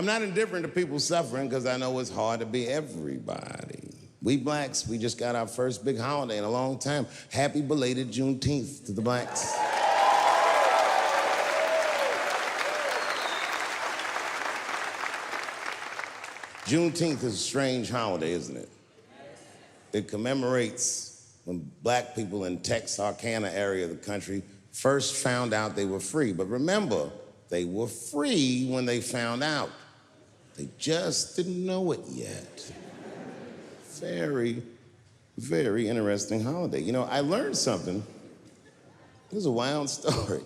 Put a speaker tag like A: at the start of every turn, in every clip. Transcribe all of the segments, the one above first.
A: I'm not indifferent to people suffering because I know it's hard to be everybody. We blacks, we just got our first big holiday in a long time. Happy belated Juneteenth to the blacks. Juneteenth is a strange holiday, isn't it? It commemorates when black people in Texarkana area of the country first found out they were free. But remember, they were free when they found out. They just didn't know it yet. Very, very interesting holiday. You know, I learned something. This is a wild story.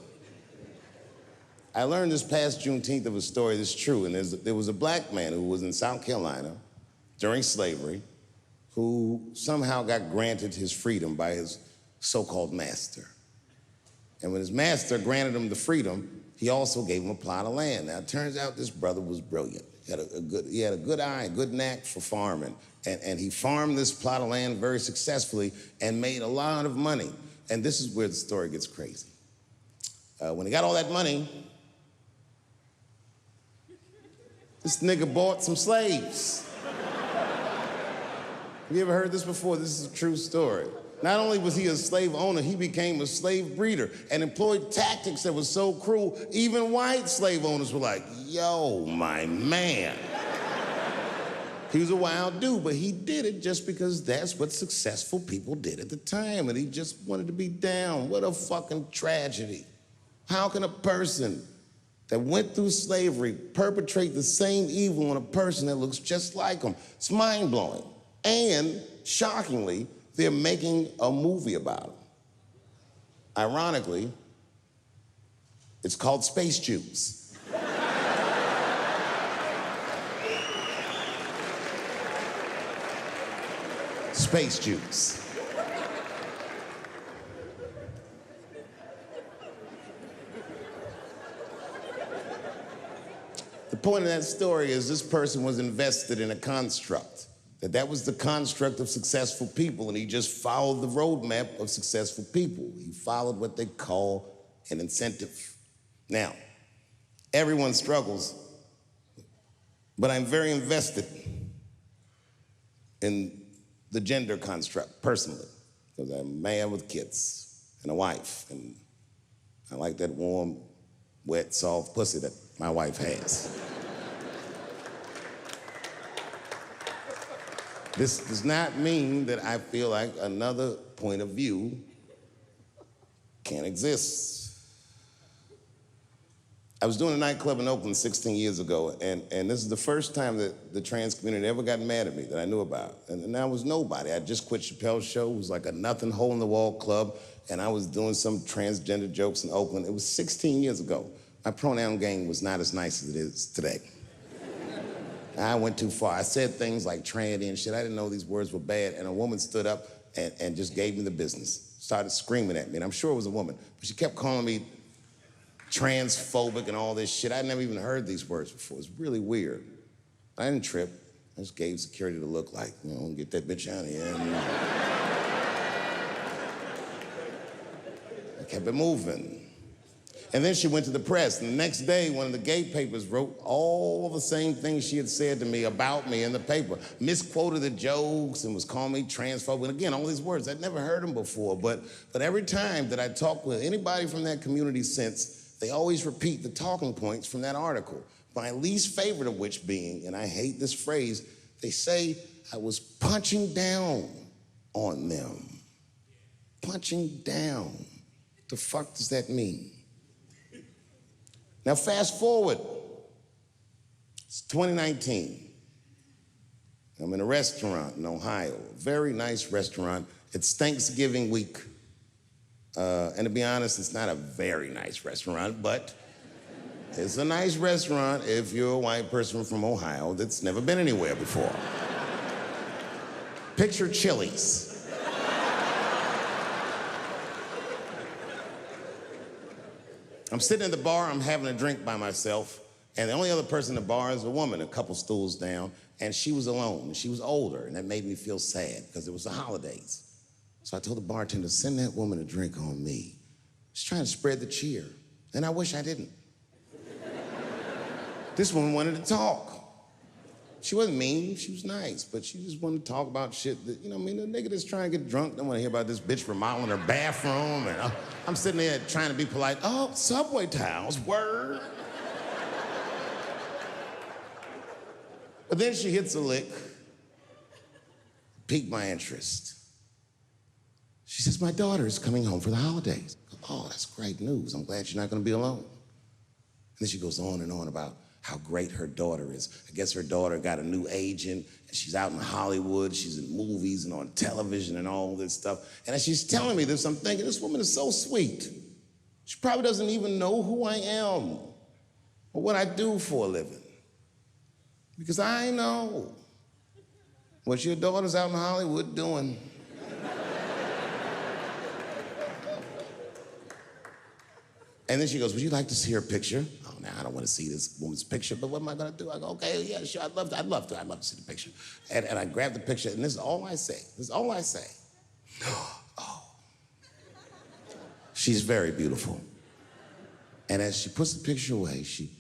A: I learned this past Juneteenth of a story that's true, and there was a black man who was in South Carolina during slavery who somehow got granted his freedom by his so-called master. And when his master granted him the freedom, he also gave him a plot of land. Now, it turns out this brother was brilliant. He had a good eye, a good knack for farming, and he farmed this plot of land very successfully and made a lot of money. And this is where the story gets crazy. When he got all that money, this nigga bought some slaves. Have you ever heard this before? This is a true story. Not only was he a slave owner, he became a slave breeder and employed tactics that were so cruel, even white slave owners were like, yo, my man. He was a wild dude, but he did it just because that's what successful people did at the time, and he just wanted to be down. What a fucking tragedy. How can a person that went through slavery perpetrate the same evil on a person that looks just like him? It's mind-blowing. And, shockingly, they're making a movie about him. Ironically, it's called Space Jews. Space Jews. The point of that story is this person was invested in a construct. That was the construct of successful people, and he just followed the roadmap of successful people. He followed what they call an incentive. Now, everyone struggles, but I'm very invested in the gender construct, personally, because I'm a man with kids and a wife, and I like that warm, wet, soft pussy that my wife has. This does not mean that I feel like another point of view can't exist. I was doing a nightclub in Oakland 16 years ago, and this is the first time that the trans community ever got mad at me that I knew about. And I was nobody. I just quit Chappelle's show. It was like a nothing hole-in-the-wall club, and I was doing some transgender jokes in Oakland. It was 16 years ago. My pronoun game was not as nice as it is today. I went too far. I said things like tranny and shit. I didn't know these words were bad, and a woman stood up and just gave me the business. Started screaming at me, and I'm sure it was a woman, but she kept calling me transphobic and all this shit. I'd never even heard these words before. It's really weird. I didn't trip. I just gave security the look like, you know, get that bitch out of here. And I kept it moving. And then she went to the press, and the next day, one of the gay papers wrote all the same things she had said to me about me in the paper. Misquoted the jokes and was calling me transphobic. And again, all these words, I'd never heard them before, but every time that I talked with anybody from that community since, they always repeat the talking points from that article. My least favorite of which being, and I hate this phrase, they say I was punching down on them. Punching down. What the fuck does that mean? Now, fast forward. It's 2019. I'm in a restaurant in Ohio, a very nice restaurant. It's Thanksgiving week. And to be honest, it's not a very nice restaurant, but it's a nice restaurant if you're a white person from Ohio that's never been anywhere before. Picture Chili's. I'm sitting in the bar, I'm having a drink by myself, and the only other person in the bar is a woman, a couple stools down, and she was alone, and she was older, and that made me feel sad because it was the holidays. So I told the bartender, send that woman a drink on me. She's trying to spread the cheer, and I wish I didn't. This woman wanted to talk. She wasn't mean, she was nice, but she just wanted to talk about shit that, you know what I mean, the nigga that's trying to get drunk don't want to hear about this bitch remodeling her bathroom, and I'm sitting there trying to be polite. Oh, subway tiles, word. But then she hits a lick, piqued my interest. She says, my daughter is coming home for the holidays. Oh, that's great news. I'm glad you're not gonna be alone. And then she goes on and on about how great her daughter is. I guess her daughter got a new agent, and she's out in Hollywood, she's in movies and on television and all this stuff. And as she's telling me this, I'm thinking, this woman is so sweet. She probably doesn't even know who I am or what I do for a living. Because I know what your daughter's out in Hollywood doing. And then she goes, would you like to see her picture? Oh, now I don't want to see this woman's picture, but what am I gonna do? I go, okay, yeah, sure, I'd love to see the picture. And I grab the picture, and this is all I say. Oh, she's very beautiful. And as she puts the picture away, she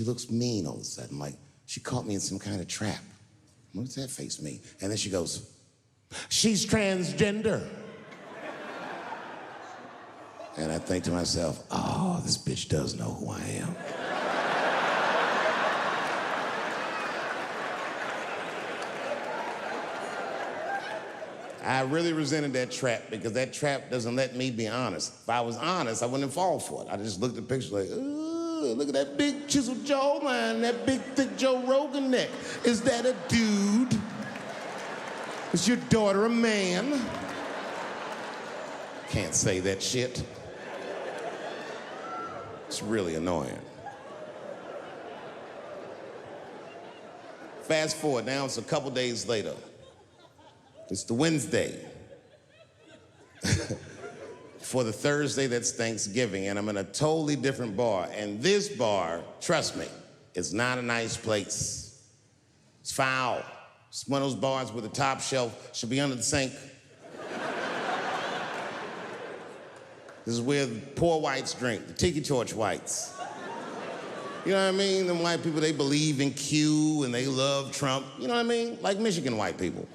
A: looks mean all of a sudden, like she caught me in some kind of trap. What does that face mean? And then she goes, she's transgender. And I think to myself, oh, this bitch does know who I am. I really resented that trap because that trap doesn't let me be honest. If I was honest, I wouldn't fall for it. I just looked at the picture like, ooh, look at that big chiseled jawline, that big thick Joe Rogan neck. Is that a dude? Is your daughter a man? Can't say that shit. It's really annoying. Fast forward, now it's a couple days later. It's the Wednesday. For the Thursday, that's Thanksgiving, and I'm in a totally different bar. And this bar, trust me, it's not a nice place. It's foul. It's one of those bars where the top shelf should be under the sink. This is where the poor whites drink, the tiki torch whites. You know what I mean? Them white people, they believe in Q and they love Trump. You know what I mean? Like Michigan white people.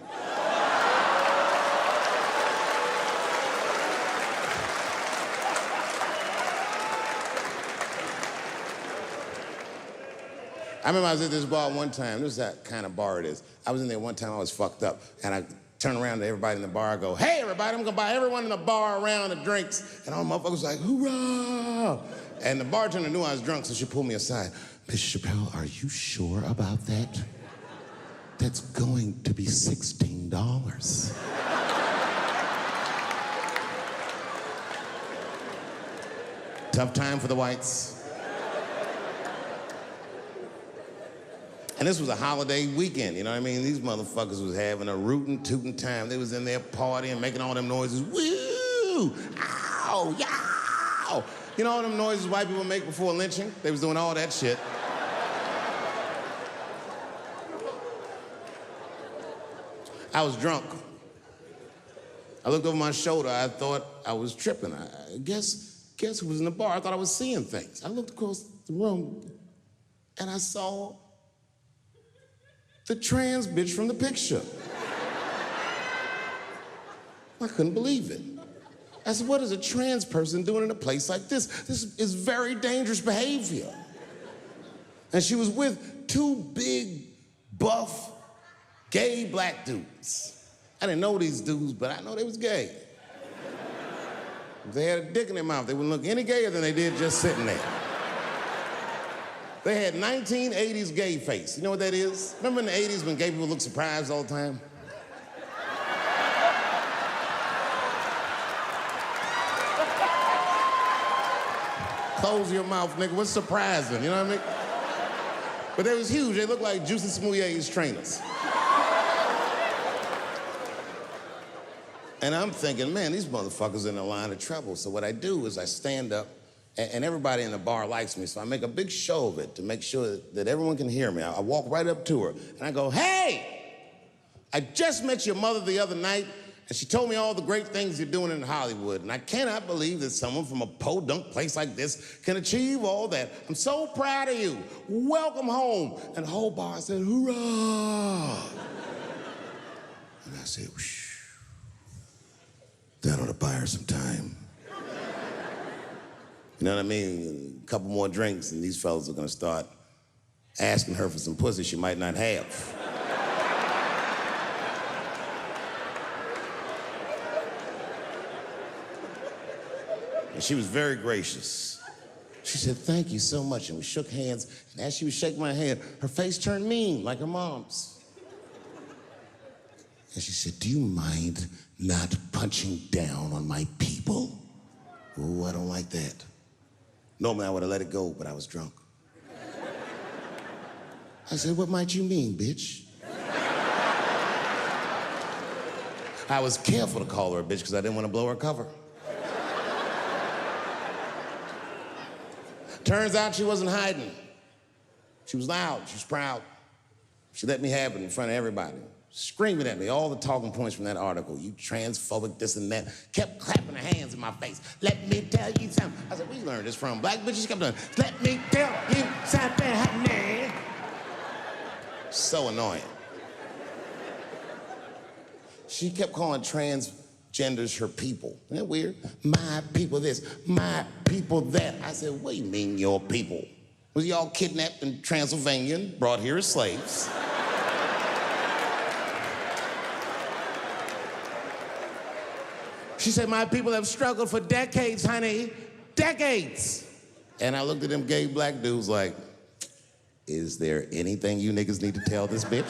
A: I remember I was at this bar one time. This is that kind of bar it is. I was in there one time, I was fucked up, and I turn around to everybody in the bar, I go, hey, everybody, I'm gonna buy everyone in the bar around the drinks. And all the motherfuckers like, hoorah! And the bartender knew I was drunk, so she pulled me aside. Mr. Chappelle, are you sure about that? That's going to be $16. Tough time for the whites. And this was a holiday weekend, you know what I mean? These motherfuckers was having a rootin' tootin' time. They was in there partying, making all them noises. Woo! Ow! Yow! You know all them noises white people make before lynching? They was doing all that shit. I was drunk. I looked over my shoulder. I thought I was tripping. I guess who was in the bar? I thought I was seeing things. I looked across the room, and I saw the trans bitch from the picture. I couldn't believe it. I said, what is a trans person doing in a place like this? This is very dangerous behavior. And she was with two big, buff, gay black dudes. I didn't know these dudes, but I know they was gay. If they had a dick in their mouth, they wouldn't look any gayer than they did just sitting there. They had 1980s gay face. You know what that is? Remember in the 80s when gay people looked surprised all the time? Close your mouth, nigga. What's surprising? You know what I mean? But they was huge. They looked like Juicy Smouye's trainers. And I'm thinking, man, these motherfuckers in a line of trouble. So what I do is I stand up, and everybody in the bar likes me, so I make a big show of it to make sure that everyone can hear me. I walk right up to her, and I go, hey, I just met your mother the other night, And she told me all the great things you're doing in Hollywood. And I cannot believe that someone from a podunk place like this can achieve all that. I'm so proud of you. Welcome home. And the whole bar said, hoorah. And I said, whoosh. That ought to buy her some time. You know what I mean? A couple more drinks and these fellas are gonna start asking her for some pussy she might not have. And she was very gracious. She said, thank you so much. And we shook hands. And as she was shaking my hand, her face turned mean, like her mom's. And she said, do you mind not punching down on my people? Oh, I don't like that. Normally, I would have let it go, but I was drunk. I said, what might you mean, bitch? I was careful to call her a bitch because I didn't want to blow her cover. Turns out she wasn't hiding. She was loud, she was proud. She let me have it in front of everybody, screaming at me all the talking points from that article. You transphobic, this and that. Kept clapping her hands in my face. Let me tell you something. I said, where you learned this from? Black bitches kept doing, let me tell you something, honey. So annoying. She kept calling transgenders her people. Isn't that weird? My people this, my people that. I said, what do you mean your people? Was y'all kidnapped in Transylvania and brought here as slaves? She said, my people have struggled for decades, honey. Decades. And I looked at them gay black dudes like, is there anything you niggas need to tell this bitch?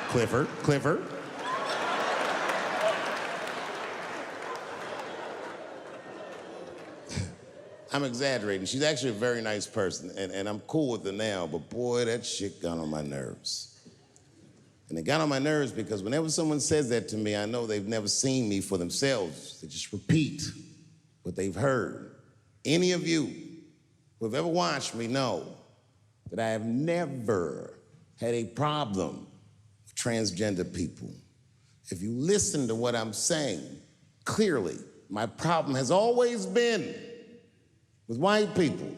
A: Clifford. I'm exaggerating. She's actually a very nice person, and I'm cool with her now, but boy, that shit got on my nerves. And it got on my nerves because whenever someone says that to me, I know they've never seen me for themselves. They just repeat what they've heard. Any of you who have ever watched me know that I have never had a problem with transgender people. If you listen to what I'm saying, clearly, my problem has always been with white people.